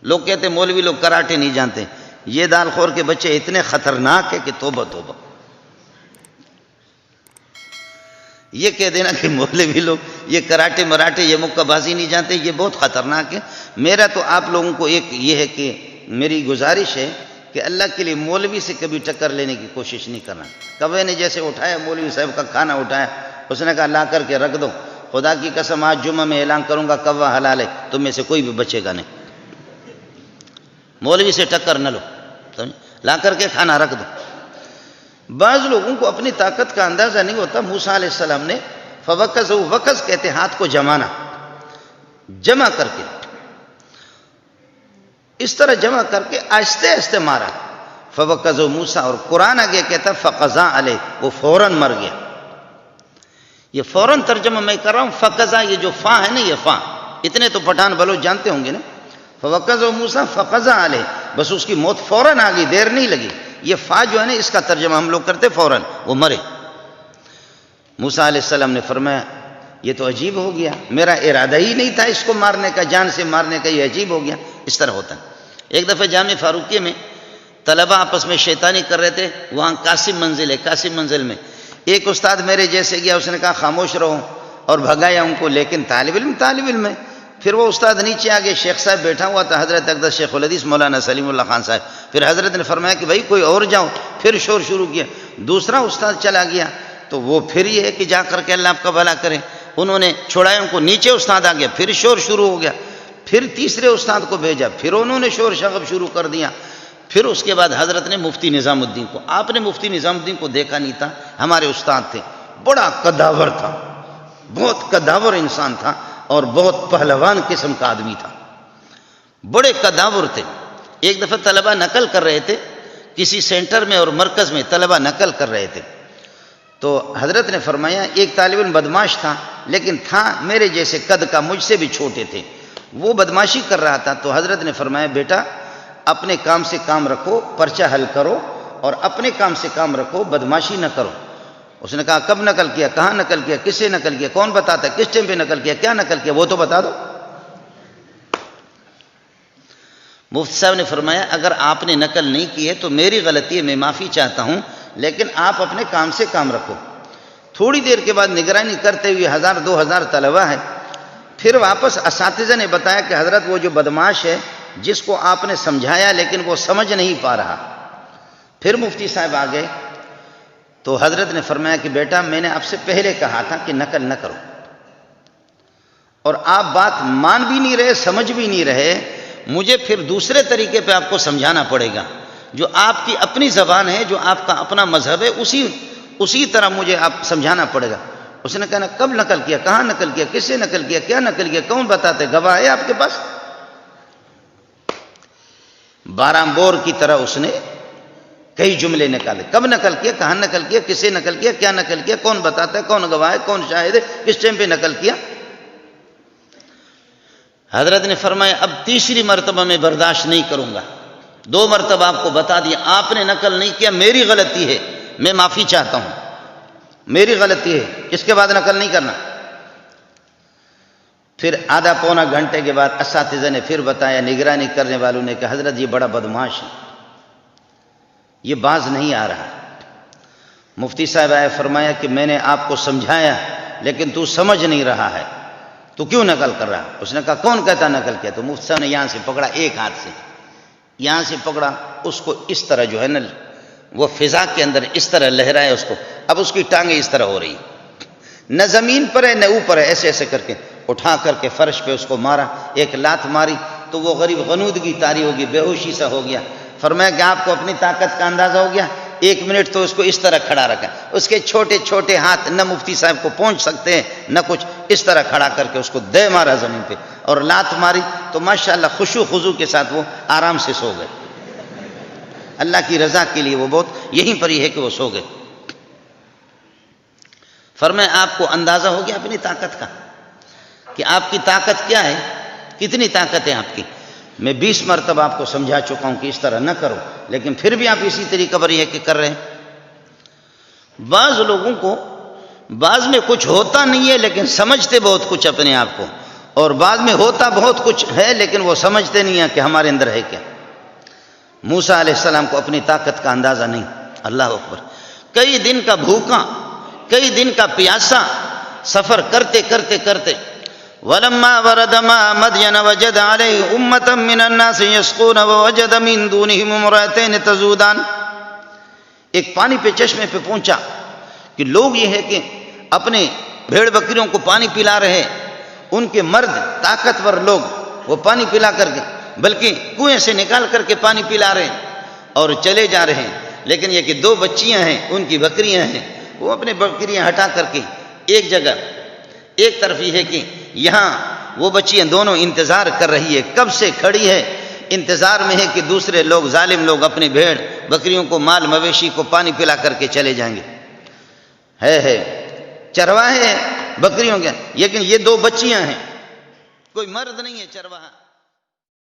لوگ کہتے مولوی لوگ کراٹے نہیں جانتے. یہ دال خور کے بچے اتنے خطرناک ہے کہ توبہ توبہ. یہ کہہ دینا کہ مولوی لوگ یہ کراٹے مراٹے یہ مکہ بازی نہیں جانتے، یہ بہت خطرناک ہے. میرا تو آپ لوگوں کو ایک یہ ہے کہ میری گزارش ہے کہ اللہ کے لیے مولوی سے کبھی ٹکر لینے کی کوشش نہیں کرنا. کوے نے جیسے اٹھایا مولوی صاحب کا کھانا اٹھایا، اس نے کہا لا کر کے رکھ دو، خدا کی قسم آج جمعہ میں اعلان کروں گا کوا حلال ہے، تم میں سے کوئی بھی بچے گا نہیں. مولوی سے ٹکر نہ لو، لا کر کے کھانا رکھ دو. بعض لوگوں کو اپنی طاقت کا اندازہ نہیں ہوتا. موسیٰ علیہ السلام نے فوکزہ، وکز کہتے ہاتھ کو جمانا، جمع کر کے اس طرح جمع کر کے آہستہ آہستہ مارا. فوکزہ موسیٰ، اور قرآن آگے کہتا فقضا علیہ، وہ فوراً مر گیا. یہ فوراً ترجمہ میں کر رہا ہوں. فقضا یہ جو فا ہے نا، یہ فا اتنے تو پٹھان بلوچ جانتے ہوں گے نا. فوکزہ موسیٰ فقضا علیہ، بس اس کی موت فوراً آ گئی، دیر نہیں لگی. یہ فا جو ہے نا اس کا ترجمہ ہم لوگ کرتے فوراً، وہ مرے. موسیٰ علیہ السلام نے فرمایا یہ تو عجیب ہو گیا، میرا ارادہ ہی نہیں تھا اس کو مارنے کا، جان سے مارنے کا، یہ عجیب ہو گیا. اس طرح ہوتا ہے. ایک دفعہ جامع فاروقیہ میں طلبہ آپس میں شیطانی کر رہے تھے. وہاں قاسم منزل ہے، قاسم منزل میں ایک استاد میرے جیسے گیا، اس نے کہا خاموش رہو اور بھگایا ان کو. لیکن طالب علم ہے. پھر وہ استاد نیچے آگے، شیخ صاحب بیٹھا ہوا تھا، حضرت اقدس شیخ الحدیث مولانا سلیم اللہ خان صاحب. پھر حضرت نے فرمایا کہ بھائی کوئی اور جاؤ. پھر شور شروع کیا. دوسرا استاد چلا گیا تو وہ پھر یہ ہے کہ جا کر کے اللہ آپ کا بھلا کرے. انہوں نے چھوڑایا ان کو، نیچے استاد آ گیا، پھر شور شروع ہو گیا. پھر تیسرے استاد کو بھیجا، پھر انہوں نے شور شغب شروع کر دیا. پھر اس کے بعد حضرت نے مفتی نظام الدین کو، آپ نے مفتی نظام الدین کو دیکھا نہیں تھا، ہمارے استاد تھے، بڑا قداور تھا، بہت قداور انسان تھا اور بہت پہلوان قسم کا آدمی تھا، بڑے قداور تھے. ایک دفعہ طلبہ نقل کر رہے تھے کسی سینٹر میں اور مرکز میں، طلبہ نقل کر رہے تھے. تو حضرت نے فرمایا ایک طالب علم بدماش تھا، لیکن تھا میرے جیسے قد کا، مجھ سے بھی چھوٹے تھے. وہ بدماشی کر رہا تھا. تو حضرت نے فرمایا بیٹا اپنے کام سے کام رکھو، پرچہ حل کرو اور اپنے کام سے کام رکھو، بدماشی نہ کرو. اس نے کہا کب نقل کیا، کہاں نقل کیا، کس سے نقل کیا، کون بتاتا ہے، کس ٹائم پہ نقل کیا، کیا نقل کیا، وہ تو بتا دو. مفتی صاحب نے فرمایا اگر آپ نے نقل نہیں کی ہے تو میری غلطی ہے، میں معافی چاہتا ہوں، لیکن آپ اپنے کام سے کام رکھو. تھوڑی دیر کے بعد نگرانی کرتے ہوئے 1000-2000 طلبہ ہیں. پھر واپس اساتذہ نے بتایا کہ حضرت وہ جو بدماش ہے جس کو آپ نے سمجھایا لیکن وہ سمجھ نہیں پا رہا. پھر مفتی صاحب آ گئے تو حضرت نے فرمایا کہ بیٹا میں نے آپ سے پہلے کہا تھا کہ نقل نہ کرو، اور آپ بات مان بھی نہیں رہے، سمجھ بھی نہیں رہے. مجھے پھر دوسرے طریقے پہ آپ کو سمجھانا پڑے گا، جو آپ کی اپنی زبان ہے، جو آپ کا اپنا مذہب ہے، اسی طرح مجھے آپ سمجھانا پڑے گا. اس نے کہا کب نقل کیا، کہاں نقل کیا، کس سے نقل کیا، کیا نقل کیا، کون بتاتے، گواہ ہے آپ کے پاس. 12 بور کی طرح اس نے کئی جملے نکالے، کب نقل کیا، کہاں نقل کیا، کس سے نقل کیا، کیا نقل کیا، کون بتاتا ہے، کون گواہ ہے، کون شاہد ہے، کس ٹائم پہ نقل کیا. حضرت نے فرمایا اب تیسری مرتبہ میں برداشت نہیں کروں گا. 2 مرتبہ آپ کو بتا دیا، آپ نے نقل نہیں کیا، میری غلطی ہے، میں معافی چاہتا ہوں، میری غلطی ہے، اس کے بعد نقل نہیں کرنا. پھر آدھا پونا گھنٹے کے بعد اساتذہ نے پھر بتایا، نگرانی کرنے والوں نے کہ حضرت یہ بڑا بدماش ہے، یہ باز نہیں آ رہا. مفتی صاحب آئے، فرمایا کہ میں نے آپ کو سمجھایا لیکن تو سمجھ نہیں رہا ہے، تو کیوں نقل کر رہا. اس نے کہا کون کہتا نقل کیا. تو مفتی صاحب نے یہاں سے پکڑا، ایک ہاتھ سے یہاں سے پکڑا، اس کو اس طرح جو ہے نا وہ فضا کے اندر اس طرح لہرایا اس کو. اب اس کی ٹانگیں اس طرح ہو رہی، نہ زمین پر ہے نہ اوپر ہے، ایسے ایسے کر کے اٹھا کر کے فرش پہ اس کو مارا. ایک لات ماری تو وہ غریب غنودگی طاری ہو گئی، بے ہوشی سا ہو گیا. فرمایا کہ آپ کو اپنی طاقت کا اندازہ ہو گیا. 1 منٹ تو اس کو اس طرح کھڑا رکھا، اس کے چھوٹے چھوٹے ہاتھ نہ مفتی صاحب کو پہنچ سکتے ہیں نہ کچھ، اس طرح کھڑا کر کے اس کو دے مارا زمین پہ اور لات ماری. تو ماشاءاللہ خشوع خضوع کے ساتھ وہ آرام سے سو گئے. اللہ کی رضا کے لیے وہ بہت یہیں پر ہی ہے کہ وہ سو گئے. فرمایا آپ کو اندازہ ہو گیا اپنی طاقت کا کہ آپ کی طاقت کیا ہے، کتنی طاقت ہے آپ کی. میں 20 مرتبہ آپ کو سمجھا چکا ہوں کہ اس طرح نہ کرو، لیکن پھر بھی آپ اسی طریقے پر یہ کہ کر رہے ہیں. بعض لوگوں کو بعض میں کچھ ہوتا نہیں ہے لیکن سمجھتے بہت کچھ اپنے آپ کو. اور بعد میں ہوتا بہت کچھ ہے لیکن وہ سمجھتے نہیں ہیں کہ ہمارے اندر ہے کیا۔ موسیٰ علیہ السلام کو اپنی طاقت کا اندازہ نہیں۔ اللہ اکبر، کئی دن کا بھوکا، کئی دن کا پیاسا، سفر کرتے کرتے کرتے وَلَمَّا وَرَدَ مَاءَ مَدْيَنَ وَجَدَ عَلَيْهِ أُمَّةً مِّنَ النَّاسِ يَسْقُونَ وَوَجَدَ مِن دُونِهِمُ امْرَأَتَيْنِ تَذُودَانِ، ایک پانی پہ چشمے پہ پہنچا کہ لوگ یہ ہے کہ اپنے بھیڑ بکریوں کو پانی پلا رہے، ان کے مرد طاقتور لوگ وہ پانی پلا کر کے بلکہ کنویں سے نکال کر کے پانی پلا رہے ہیں اور چلے جا رہے ہیں، لیکن یہ کہ دو بچیاں ہیں، ان کی بکریاں ہیں، وہ اپنے بکریاں ہٹا کر کے ایک جگہ، ایک طرف یہ ہے کہ یہاں وہ بچیاں دونوں انتظار کر رہی ہے، کب سے کھڑی ہے، انتظار میں ہے کہ دوسرے لوگ، ظالم لوگ اپنی بھیڑ بکریوں کو، مال مویشی کو پانی پلا کر کے چلے جائیں گے۔ ہے چرواہے بکریوں کے، لیکن یہ دو بچیاں ہیں، کوئی مرد نہیں ہے چرواہا۔